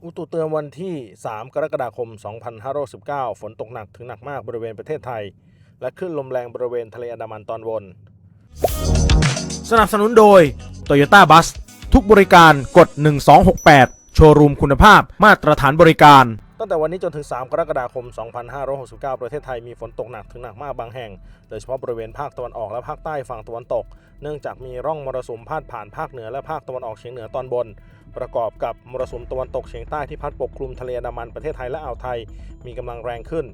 อุตุเตือนวันที่ 3 กรกฎาคม 2519 ฝนตกหนักถึงหนักมากบริเวณประเทศไทย และคลื่นลมแรงบริเวณทะเลอันดามันตอนบน สนับสนุนโดย Toyota Bus ทุกบริการกด 1268 โชว์รูมคุณภาพมาตรฐานบริการ ตั้งแต่วันนี้จนถึง 3 กรกฎาคม 2569 ประเทศไทยมีฝนตกหนักถึงหนักมากบางแห่ง โดยเฉพาะบริเวณภาคตะวันออกและภาคใต้ฝั่งตะวันตก เนื่องจากมีร่องมรสุมพาดผ่านภาคเหนือและภาคตะวันออกเฉียงเหนือตอนบน ประกอบกับมรสุมตะวันตกเฉียงใต้ที่พัดปกคลุมทะเลอันดามันประเทศไทยและอ่าวไทยมีกำลังแรงขึ้น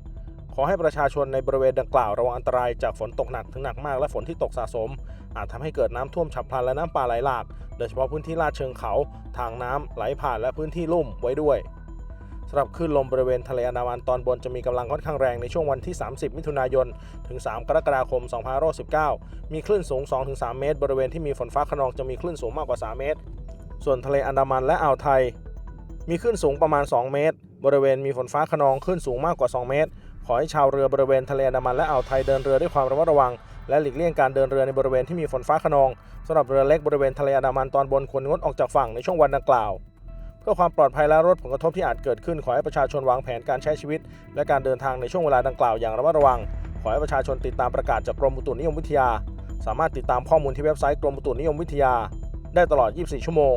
ขอให้ประชาชนในบริเวณดังกล่าวระวังอันตรายจากฝนตกหนักถึงหนักมากและฝนที่ตกสะสมอาจทำให้เกิดน้ำท่วมฉับพลันและน้ำป่าไหลหลากโดยเฉพาะพื้นที่ลาดเชิงเขาทางน้ำไหลผ่านและพื้นที่ลุ่มไว้ด้วยสำหรับคลื่นลมบริเวณทะเลอันดามันตอนบนจะมีกำลังค่อนข้างแรงในช่วงวันที่ 30 มิถุนายนถึง 3 กรกฎาคม 2519 มีคลื่นสูง 2-3 เมตรบริเวณที่มีฝนฟ้าคะนองจะมีคลื่นสูงมากกว่า 3 เมตรส่วนทะเลอันดามันและอ่าวไทยมีคลื่นสูงประมาณ 2 เมตรบริเวณมีฝนฟ้าคะนองคลื่นสูงมากกว่า 2 เมตรขอให้ชาวเรือบริเวณทะเลอันดามันและอ่าวไทยเดินเรือด้วยความระมัดระวังและหลีกเลี่ยงการเดินเรือในบริเวณที่มีฝนฟ้าคะนองสำหรับเรือเล็กบริเวณทะเลอันดามันตอนบนควรงดออกจากฝั่งในช่วงวันดังกล่าวเพื่อความปลอดภัยและลดผลกระทบที่อาจเกิดขึ้นขอให้ประชาชนวางแผนการใช้ชีวิตและการเดินทางในช่วงเวลาดังกล่าวอย่างระมัดระวังขอให้ประชาชนติดตามประกาศจากกรมอุตุนิยมวิทยาสามารถติดตามข้อมูลที่เว็บไซต์กรมอุตุนิยมวิทยาได้ตลอด 24 ชั่วโมง